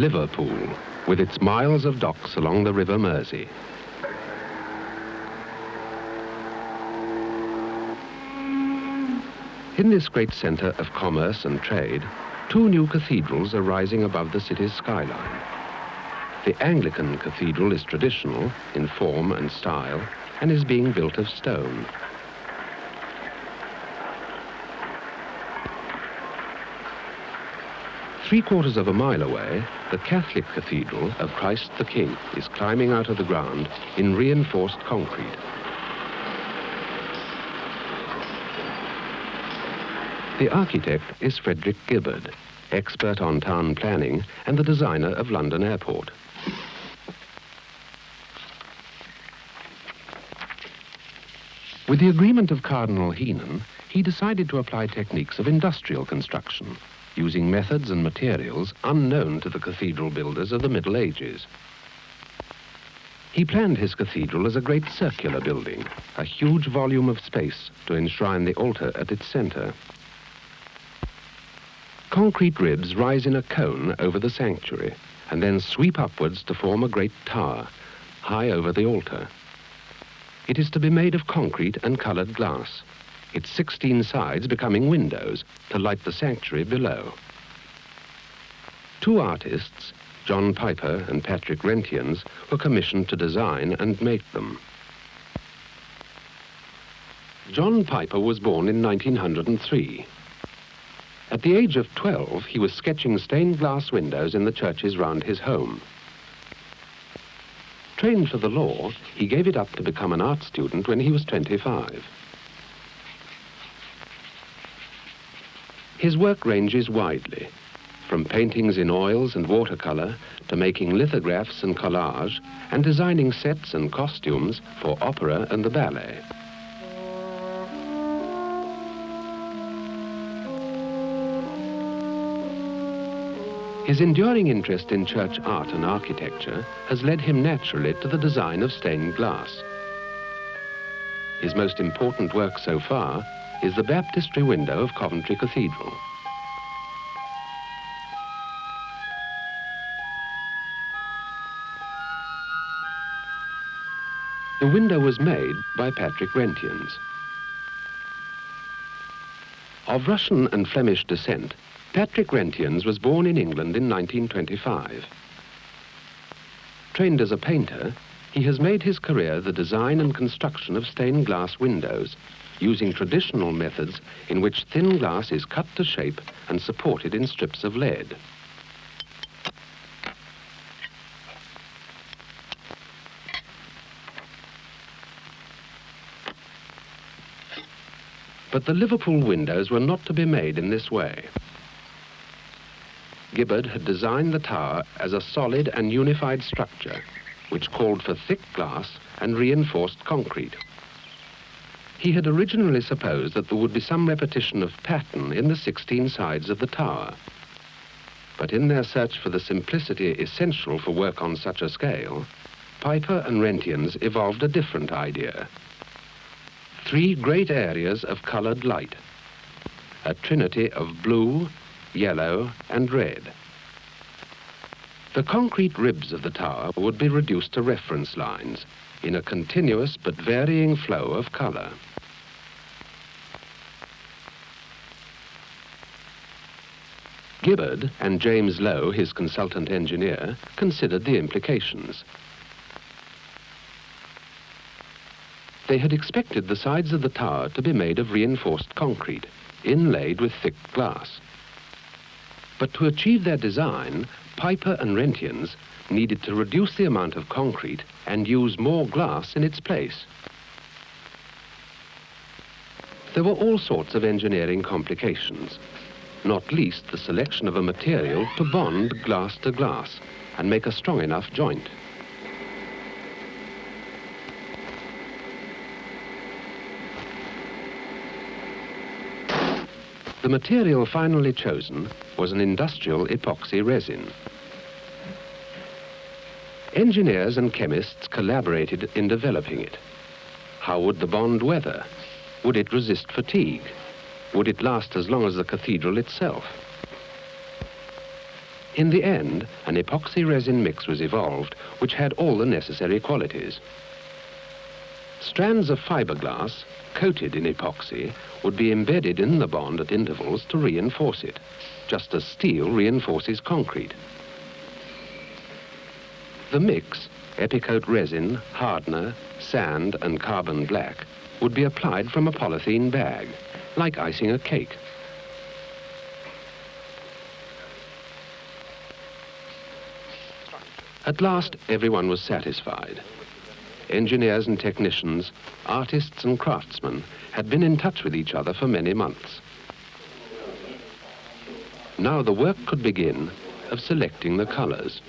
Liverpool, with its miles of docks along the River Mersey. In this great centre of commerce and trade, two new cathedrals are rising above the city's skyline. The Anglican cathedral is traditional in form and style and is being built of stone. Three-quarters of a mile away, the Catholic Cathedral of Christ the King is climbing out of the ground in reinforced concrete. The architect is Frederick Gibbard, expert on town planning and the designer of London Airport. With the agreement of Cardinal Heenan, he decided to apply techniques of industrial construction, using methods and materials unknown to the cathedral builders of the Middle Ages. He planned his cathedral as a great circular building, a huge volume of space to enshrine the altar at its center. Concrete ribs rise in a cone over the sanctuary and then sweep upwards to form a great tower, high over the altar. It is to be made of concrete and colored glass, its 16 sides becoming windows to light the sanctuary below. Two artists, John Piper and Patrick Reyntiens, were commissioned to design and make them. John Piper was born in 1903. At the age of 12, he was sketching stained glass windows in the churches round his home. Trained for the law, he gave it up to become an art student when he was 25. His work ranges widely, from paintings in oils and watercolor to making lithographs and collage and designing sets and costumes for opera and the ballet. His enduring interest in church art and architecture has led him naturally to the design of stained glass. His most important work so far is the baptistry window of Coventry Cathedral. The window was made by Patrick Reyntiens. Of Russian and Flemish descent, Patrick Reyntiens was born in England in 1925. Trained as a painter, he has made his career the design and construction of stained glass windows, using traditional methods in which thin glass is cut to shape and supported in strips of lead. But the Liverpool windows were not to be made in this way. Gibbard had designed the tower as a solid and unified structure, which called for thick glass and reinforced concrete. He had originally supposed that there would be some repetition of pattern in the 16 sides of the tower. But in their search for the simplicity essential for work on such a scale, Piper and Reyntiens evolved a different idea. 3 great areas of colored light, a trinity of blue, yellow, and red. The concrete ribs of the tower would be reduced to reference lines in a continuous but varying flow of color. Gibbard and James Lowe, his consultant engineer, considered the implications. They had expected the sides of the tower to be made of reinforced concrete, inlaid with thick glass. But to achieve their design, Piper and Reyntiens needed to reduce the amount of concrete and use more glass in its place. There were all sorts of engineering complications, not least the selection of a material to bond glass to glass and make a strong enough joint. The material finally chosen was an industrial epoxy resin. Engineers and chemists collaborated in developing it. How would the bond weather? Would it resist fatigue? Would it last as long as the cathedral itself? In the end, an epoxy resin mix was evolved which had all the necessary qualities. Strands of fiberglass, coated in epoxy, would be embedded in the bond at intervals to reinforce it, just as steel reinforces concrete. The mix, epicoat resin, hardener, sand and carbon black, would be applied from a polythene bag, like icing a cake. At last, everyone was satisfied. Engineers and technicians, artists and craftsmen had been in touch with each other for many months. Now the work could begin of selecting the colours.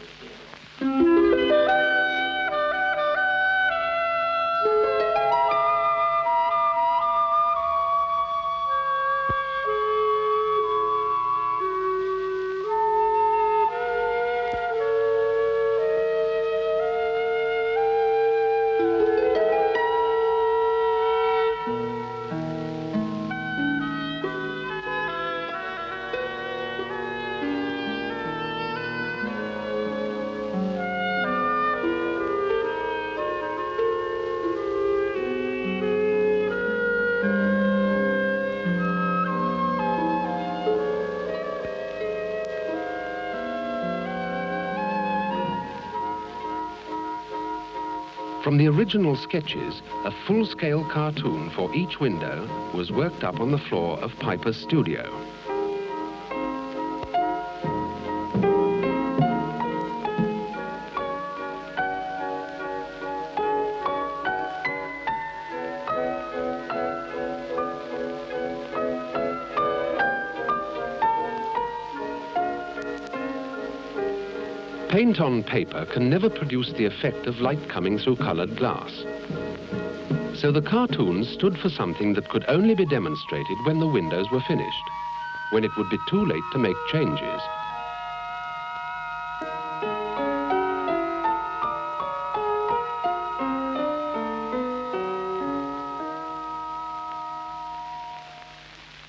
From the original sketches, a full-scale cartoon for each window was worked up on the floor of Piper's studio. Paint on paper can never produce the effect of light coming through coloured glass. So the cartoons stood for something that could only be demonstrated when the windows were finished, when it would be too late to make changes.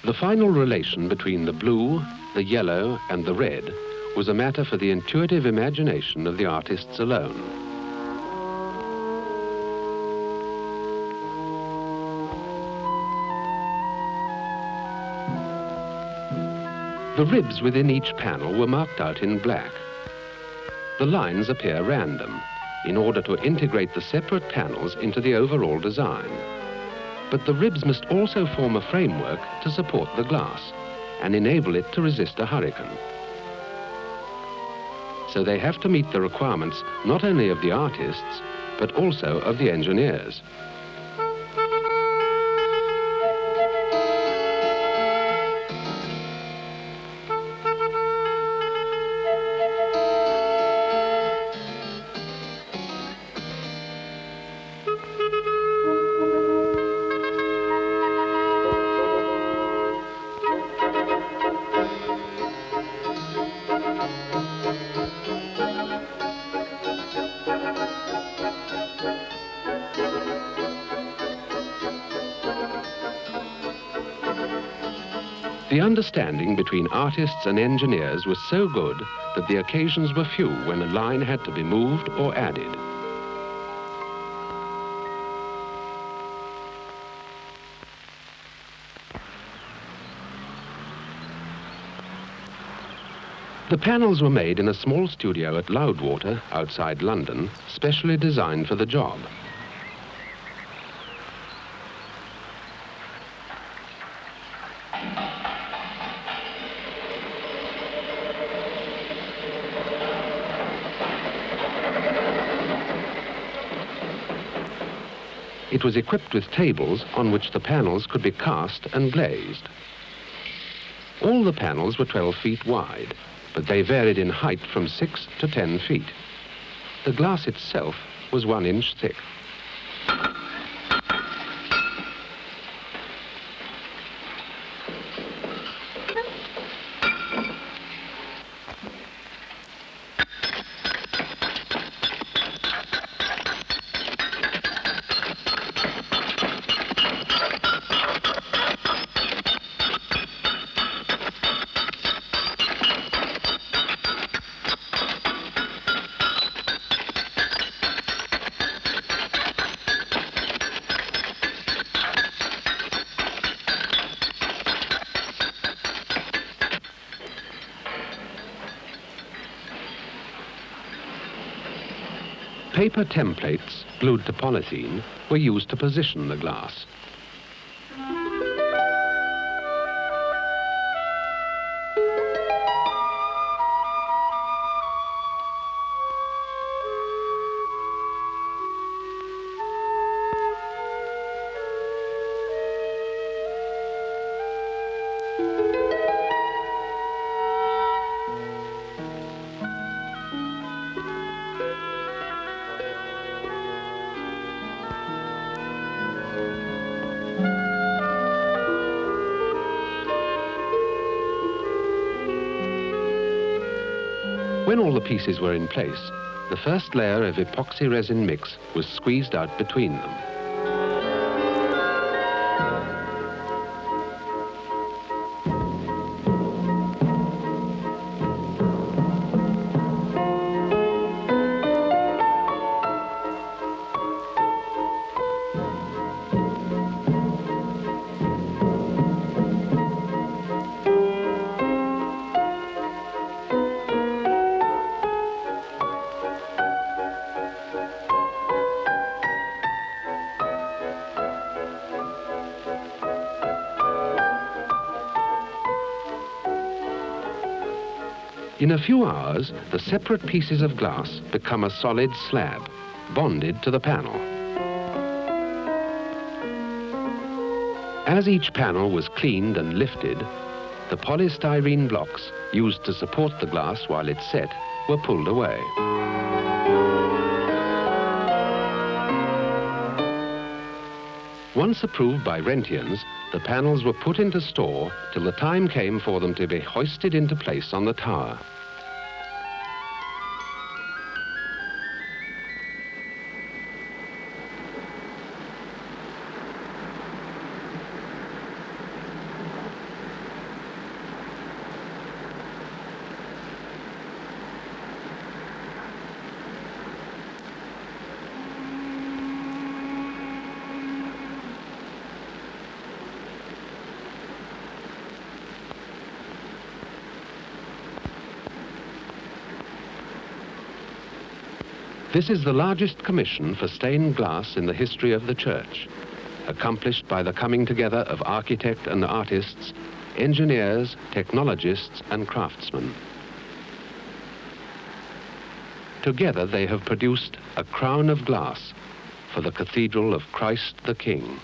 The final relation between the blue, the yellow and the red was a matter for the intuitive imagination of the artists alone. The ribs within each panel were marked out in black. The lines appear random in order to integrate the separate panels into the overall design. But the ribs must also form a framework to support the glass and enable it to resist a hurricane. So they have to meet the requirements not only of the artists, but also of the engineers. The understanding between artists and engineers was so good that the occasions were few when a line had to be moved or added. The panels were made in a small studio at Loudwater, outside London, specially designed for the job. It was equipped with tables on which the panels could be cast and glazed. All the panels were 12 feet wide, but they varied in height from 6 to 10 feet. The glass itself was 1 inch thick. paper templates, glued to polythene, were used to position the glass. When all the pieces were in place, the first layer of epoxy resin mix was squeezed out between them. In a few hours, the separate pieces of glass become a solid slab, bonded to the panel. As each panel was cleaned and lifted, the polystyrene blocks used to support the glass while it set were pulled away. Once approved by Reyntiens, the panels were put into store till the time came for them to be hoisted into place on the tower. This is the largest commission for stained glass in the history of the church, accomplished by the coming together of architect and artists, engineers, technologists and craftsmen. Together they have produced a crown of glass for the Cathedral of Christ the King.